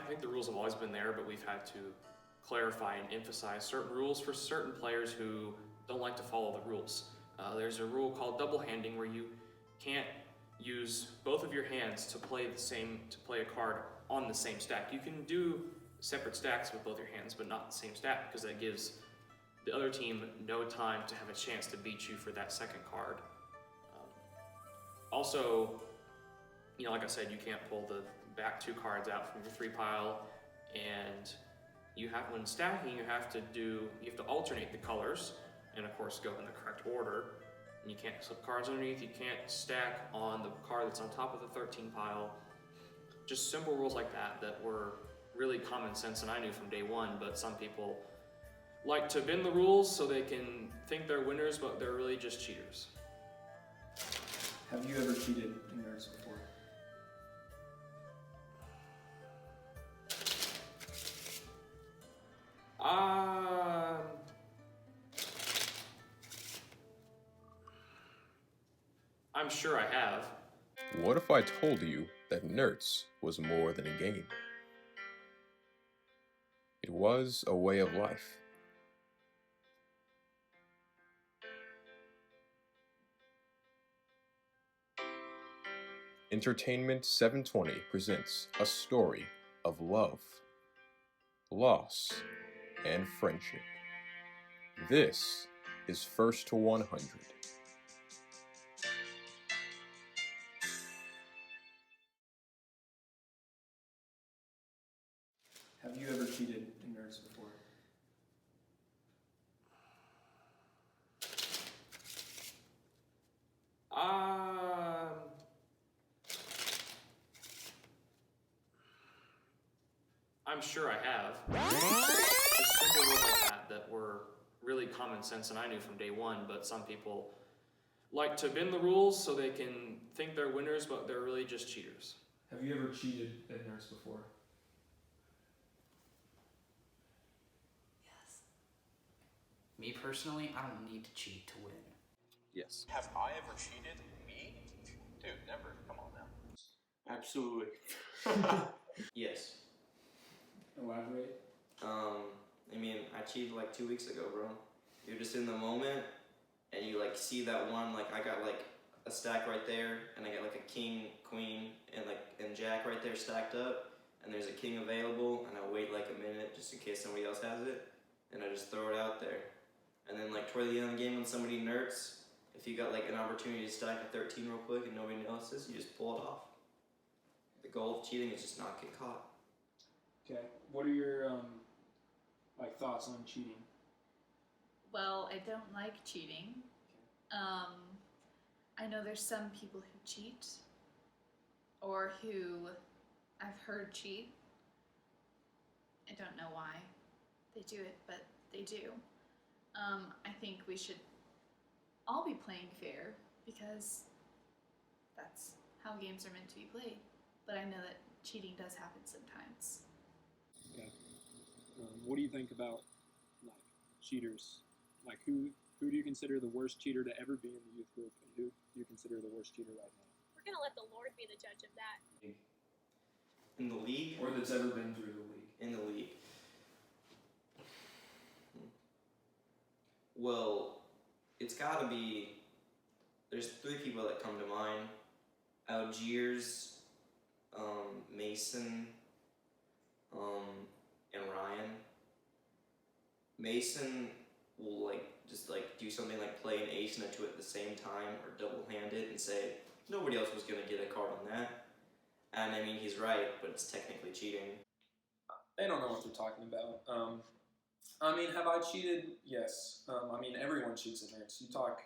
think the rules have always been there, but we've had to clarify and emphasize certain rules for certain players who don't like to follow the rules. There's a rule called double handing where you can't use both of your hands to play a card on the same stack. You can do separate stacks with both your hands, but not the same stack, because that gives the other team no time to have a chance to beat you for that second card. Also, like I said, you can't pull the back 2 cards out from your 3 pile, and when stacking, you have to alternate the colors, and of course go in the correct order. And you can't slip cards underneath, you can't stack on the card that's on top of the 13 pile. Just simple rules like that were really common sense, and I knew from day one, but some people like to bend the rules so they can think they're winners, but they're really just cheaters. Have you ever cheated in Nertz before? I'm sure I have. What if I told you that Nertz was more than a game? It was a way of life. Entertainment 720 presents a story of love, loss, and friendship. This is First to 100. Have you ever cheated in Nertz before? I'm sure I have. Just simple rules like that were really common sense, and I knew from day one, but some people like to bend the rules so they can think they're winners, but they're really just cheaters. Have you ever cheated at Nertz before? Yes. Me personally, I don't need to cheat to win. Yes. Have I ever cheated? Me? Dude, never. Come on now. Absolutely. Yes. Elaborate. I cheated like 2 weeks ago, bro. You're just in the moment, and you like see that one, like I got like a stack right there, and I got like a king, queen, and jack right there stacked up, and there's a king available, and I wait like a minute just in case somebody else has it, and I just throw it out there. And then like toward the end of the game when somebody nerts, if you got like an opportunity to stack a 13 real quick and nobody notices, you just pull it off. The goal of cheating is just not get caught. Okay. What are your thoughts on cheating? Well, I don't like cheating. I know there's some people who cheat, or who I've heard cheat. I don't know why they do it, but they do. I think we should all be playing fair, because that's how games are meant to be played. But I know that cheating does happen sometimes. Okay. What do you think about cheaters? Who do you consider the worst cheater to ever be in the youth group, and who do you consider the worst cheater right now? We're gonna let the Lord be the judge of that. In the league? Or that's ever been through the league? In the league. Well, it's gotta be, there's 3 people that come to mind. Algiers, Mason, and Ryan. Mason will just do something like play an ace and a 2 at the same time, or double hand it and say, nobody else was gonna get a card on that. And I mean, he's right, but it's technically cheating. They don't know what they're talking about. Have I cheated? Yes. Everyone cheats at Nertz. You talk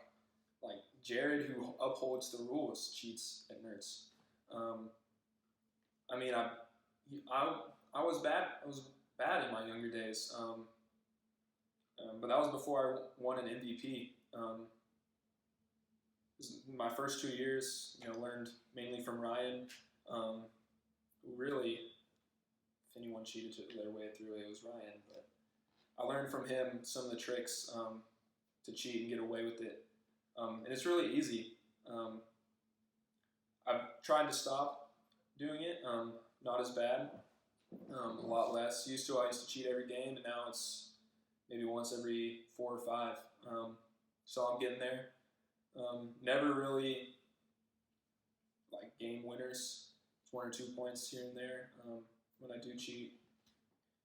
like Jared, who upholds the rules, cheats at Nertz. I was bad. I was bad in my younger days. But that was before I won an MVP. My first 2 years, learned mainly from Ryan. Really, if anyone cheated their way through it, was Ryan. But I learned from him some of the tricks to cheat and get away with it. And it's really easy. I've tried to stop doing it. Not as bad. A lot less. I used to cheat every game, and now it's maybe once every 4 or 5. So I'm getting there. Never really like game winners. It's 1 or 2 points here and there when I do cheat.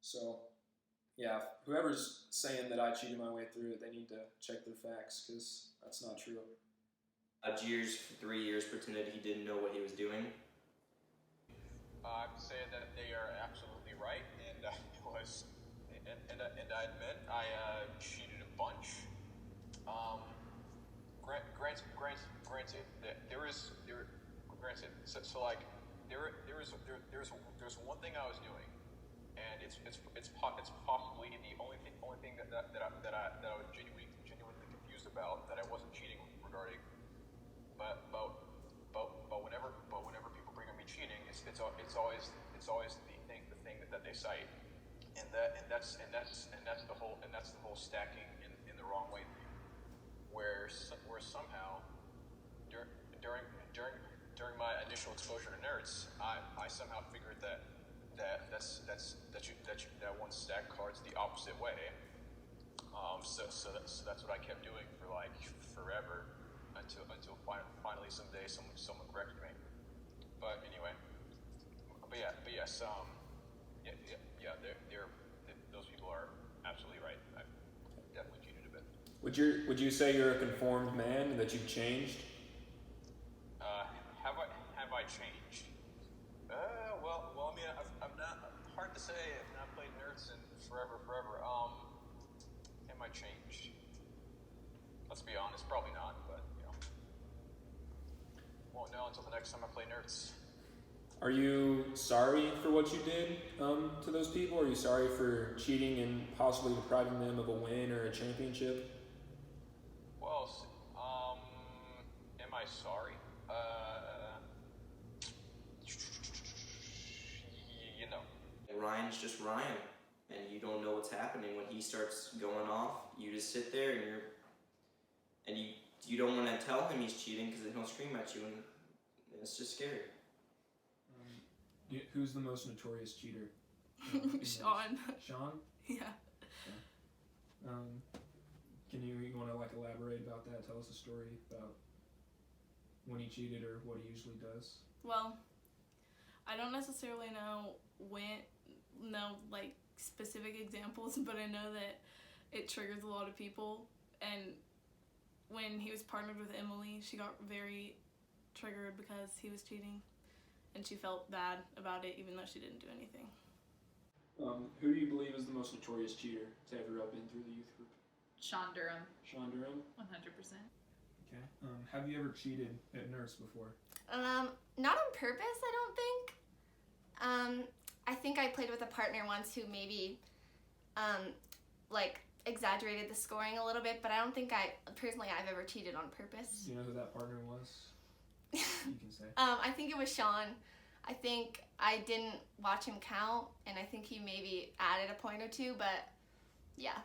So yeah, whoever's saying that I cheated my way through it, they need to check their facts because that's not true. Jeers for 3 years pretended he didn't know what he was doing. I would say that they are absolutely right, and I admit I cheated a bunch. There's one thing I was doing, and it's possibly the only thing that I was genuinely confused about that I wasn't cheating regarding. But whenever people bring up me cheating, it's always the thing that they cite, and that's the whole stacking in the wrong way thing, where somehow during my initial exposure to Nertz, I somehow figured that one stack card's the opposite way. So that's what I kept doing for like forever until finally someday someone corrected me. But anyway, yes, those people are absolutely right. I definitely cheated a bit. Would you say you're a conformed man and that you've changed? Have I changed? Well, I mean, I'm not. Hard to say. I've not played Nertz in forever. Am I changed? Let's be honest, probably not. But won't know until the next time I play Nertz. Are you sorry for what you did to those people? Are you sorry for cheating and possibly depriving them of a win or a championship? Well, am I sorry? Ryan's just Ryan, and you don't know what's happening when he starts going off. You just sit there and you don't want to tell him he's cheating because then he'll scream at you, and it's just scary. Who's the most notorious cheater? Sean. Sean? Yeah. Can you want to elaborate about that? Tell us a story about when he cheated or what he usually does. Well, I don't necessarily know specific examples, but I know that it triggers a lot of people. And when he was partnered with Emily, she got very triggered because he was cheating, and she felt bad about it even though she didn't do anything. Who do you believe is the most notorious cheater to ever have been through the youth group? Sean Durham. Sean Durham? 100%. Okay. Have you ever cheated at Nertz before? Not on purpose, I don't think. I think I played with a partner once who maybe, exaggerated the scoring a little bit, but I don't think I've ever cheated on purpose. Do you know who that partner was? You can say. I think it was Sean. I think I didn't watch him count, and I think he maybe added a point or two, but yeah.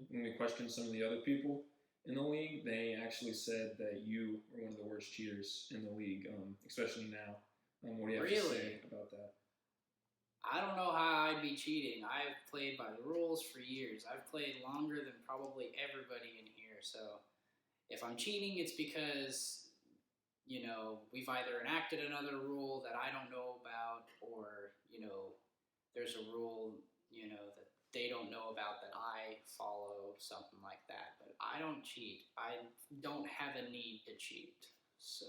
When we questioned some of the other people in the league, they actually said that you were one of the worst cheaters in the league, especially now. What do you have to say about that? I don't know how I'd be cheating. I've played by the rules for years. I've played longer than probably everybody in here. So if I'm cheating, it's because, we've either enacted another rule that I don't know about, or, there's a rule, that they don't know about that I follow, something like that. But I don't cheat. I don't have a need to cheat. So.